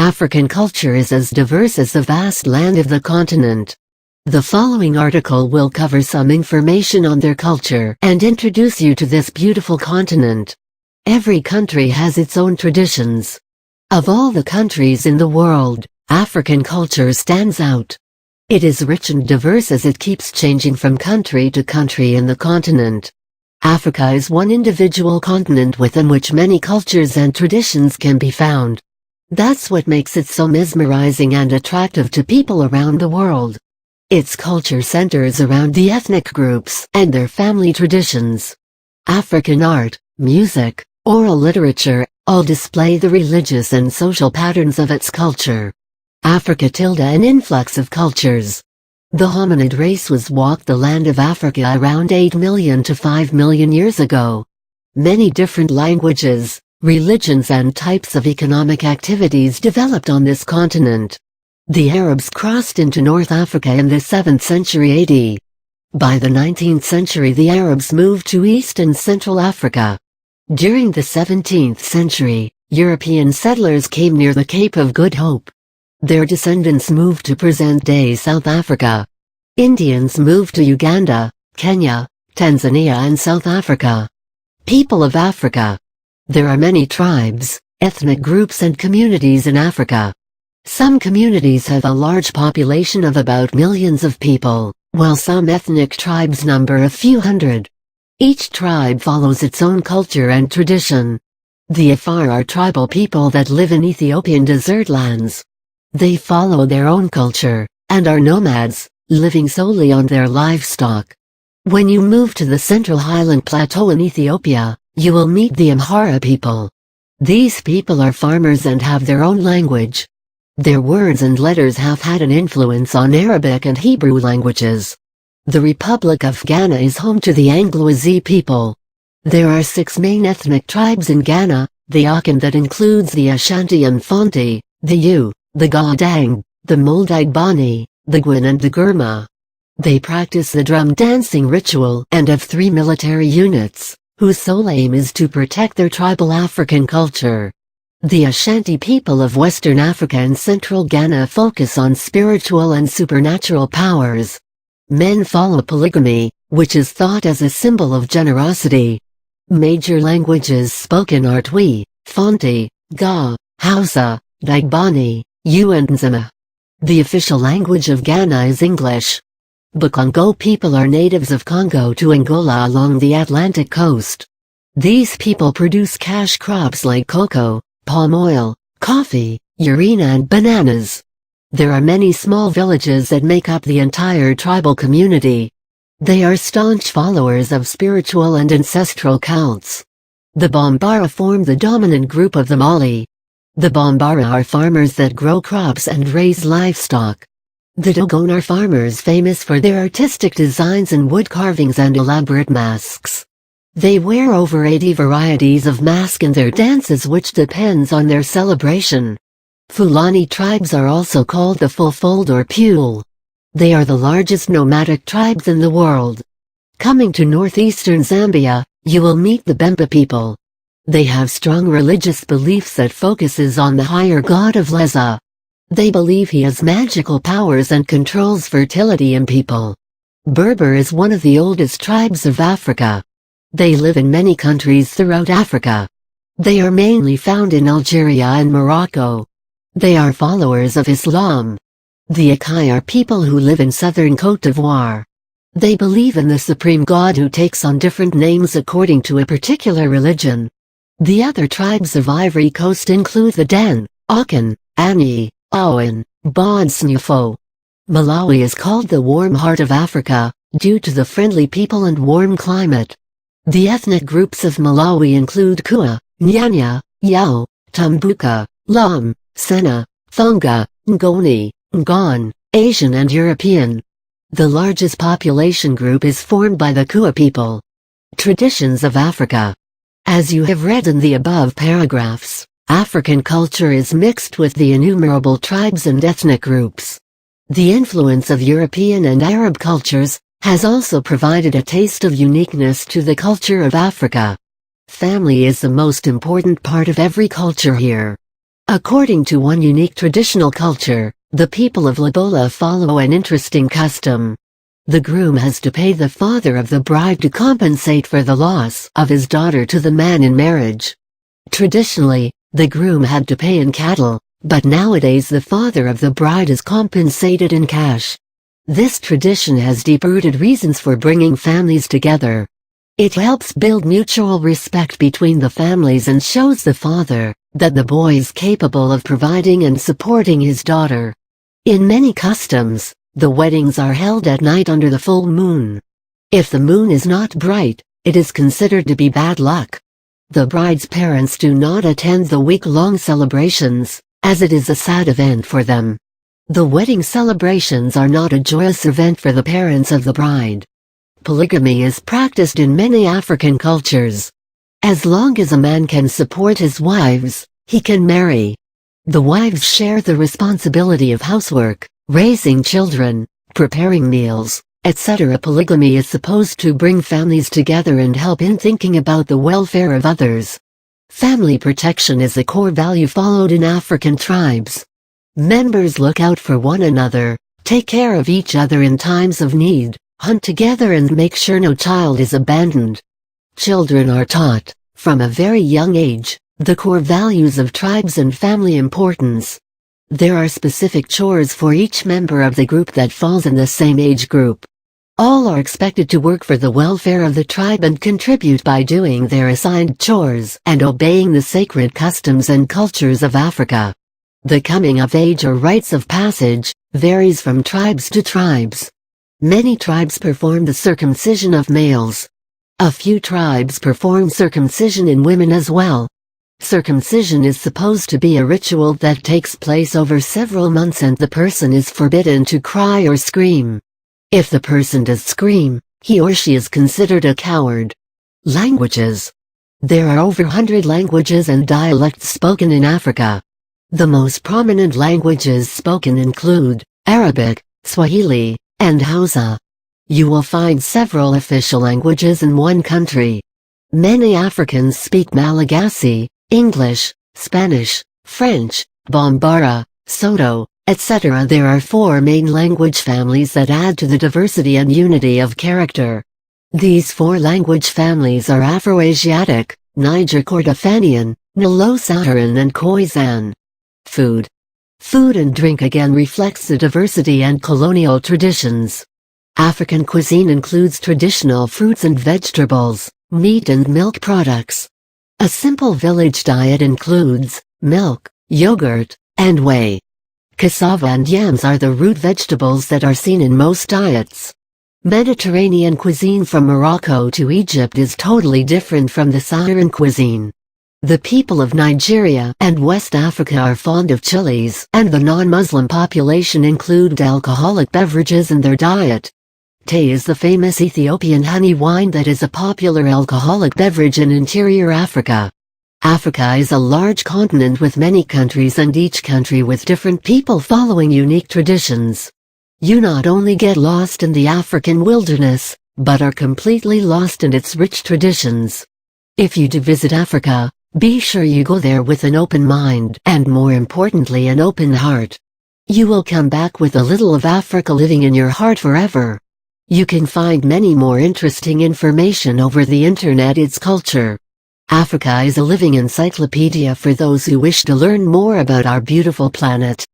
African culture is as diverse as the vast land of the continent. The following article will cover some information on their culture and introduce you to this beautiful continent. Every country has its own traditions. Of all the countries in the world, African culture stands out. It is rich and diverse as it keeps changing from country to country in the continent. Africa is one individual continent within which many cultures and traditions can be found. That's what makes it so mesmerizing and attractive to people around the world. Its culture centers around the ethnic groups and their family traditions. African art, music, oral literature, all display the religious and social patterns of its culture. Africa an influx of cultures. The hominid race walked the land of Africa around 8 million to 5 million years ago. Many different languages, religions and types of economic activities developed on this continent. The Arabs crossed into North Africa in the 7th century AD. By the 19th century the Arabs moved to East and Central Africa. During the 17th century, European settlers came near the Cape of Good Hope. Their descendants moved to present-day South Africa. Indians moved to Uganda, Kenya, Tanzania and South Africa. People of Africa. There are many tribes, ethnic groups and communities in Africa. Some communities have a large population of about millions of people, while some ethnic tribes number a few hundred. Each tribe follows its own culture and tradition. The Afar are tribal people that live in Ethiopian desert lands. They follow their own culture, and are nomads, living solely on their livestock. When you move to the Central Highland Plateau in Ethiopia, you will meet the Amhara people. These people are farmers and have their own language. Their words and letters have had an influence on Arabic and Hebrew languages. The Republic of Ghana is home to the Angloazi people. There are 6 main ethnic tribes in Ghana, the Akan that includes the Ashanti and Fonte, the Yu, the Gaudang, the Moldagbani, the Gwin and the Gurma. They practice the drum dancing ritual and have 3 military units, whose sole aim is to protect their tribal African culture. The Ashanti people of Western Africa and Central Ghana focus on spiritual and supernatural powers. Men follow polygamy, which is thought as a symbol of generosity. Major languages spoken are Twi, Fonte, Ga, Hausa, Dagbani, Yu and Nzima. The official language of Ghana is English. The Congo people are natives of Congo to Angola along the Atlantic coast. These people produce cash crops like cocoa, palm oil, coffee, urina and bananas. There are many small villages that make up the entire tribal community. They are staunch followers of spiritual and ancestral cults. The Bambara form the dominant group of the Mali. The Bambara are farmers that grow crops and raise livestock. The Dogon are farmers famous for their artistic designs and wood carvings and elaborate masks. They wear over 80 varieties of mask in their dances, which depends on their celebration. Fulani tribes are also called the Fulfold or Pule. They are the largest nomadic tribes in the world. Coming to northeastern Zambia, you will meet the Bemba people. They have strong religious beliefs that focuses on the higher god of Leza. They believe he has magical powers and controls fertility in people. Berber is one of the oldest tribes of Africa. They live in many countries throughout Africa. They are mainly found in Algeria and Morocco. They are followers of Islam. The Akai are people who live in southern Côte d'Ivoire. They believe in the supreme god who takes on different names according to a particular religion. The other tribes of Ivory Coast include the Dan, Akan, Anyi, Awan, Ba and Snufo. Malawi is called the warm heart of Africa, due to the friendly people and warm climate. The ethnic groups of Malawi include Kua, Nyanya, Yao, Tumbuka, Lam, Sena, Thonga, Ngoni, Ngon, Asian and European. The largest population group is formed by the Kua people. Traditions of Africa. As you have read in the above paragraphs, African culture is mixed with the innumerable tribes and ethnic groups. The influence of European and Arab cultures has also provided a taste of uniqueness to the culture of Africa. Family is the most important part of every culture here. According to one unique traditional culture, the people of Lobola follow an interesting custom. The groom has to pay the father of the bride to compensate for the loss of his daughter to the man in marriage. Traditionally, the groom had to pay in cattle, but nowadays the father of the bride is compensated in cash. This tradition has deep-rooted reasons for bringing families together. It helps build mutual respect between the families and shows the father that the boy is capable of providing and supporting his daughter. In many customs, the weddings are held at night under the full moon. If the moon is not bright, it is considered to be bad luck. The bride's parents do not attend the week-long celebrations, as it is a sad event for them. The wedding celebrations are not a joyous event for the parents of the bride. Polygamy is practiced in many African cultures. As long as a man can support his wives, he can marry. The wives share the responsibility of housework, raising children, preparing meals, etc. Polygamy is supposed to bring families together and help in thinking about the welfare of others. Family protection is a core value followed in African tribes. Members look out for one another, take care of each other in times of need, hunt together and make sure no child is abandoned. Children are taught, from a very young age, the core values of tribes and family importance. There are specific chores for each member of the group that falls in the same age group. All are expected to work for the welfare of the tribe and contribute by doing their assigned chores and obeying the sacred customs and cultures of Africa. The coming of age or rites of passage varies from tribes to tribes. Many tribes perform the circumcision of males. A few tribes perform circumcision in women as well. Circumcision is supposed to be a ritual that takes place over several months and the person is forbidden to cry or scream. If the person does scream, he or she is considered a coward. Languages. There are over 100 languages and dialects spoken in Africa. The most prominent languages spoken include Arabic, Swahili, and Hausa. You will find several official languages in one country. Many Africans speak Malagasy, English, Spanish, French, Bambara, Soto, etc. There are 4 main language families that add to the diversity and unity of character. These 4 language families are Afroasiatic, Niger-Kordofanian, Nilo-Saharan and Khoisan. Food. Food and drink again reflects the diversity and colonial traditions. African cuisine includes traditional fruits and vegetables, meat and milk products. A simple village diet includes milk, yogurt, and whey. Cassava and yams are the root vegetables that are seen in most diets. Mediterranean cuisine from Morocco to Egypt is totally different from the Saharan cuisine. The people of Nigeria and West Africa are fond of chilies, and the non-Muslim population include alcoholic beverages in their diet. Tea is the famous Ethiopian honey wine that is a popular alcoholic beverage in interior Africa. Africa is a large continent with many countries and each country with different people following unique traditions. You not only get lost in the African wilderness, but are completely lost in its rich traditions. If you do visit Africa, be sure you go there with an open mind and more importantly an open heart. You will come back with a little of Africa living in your heart forever. You can find many more interesting information over the internet. Its culture. Africa is a living encyclopedia for those who wish to learn more about our beautiful planet.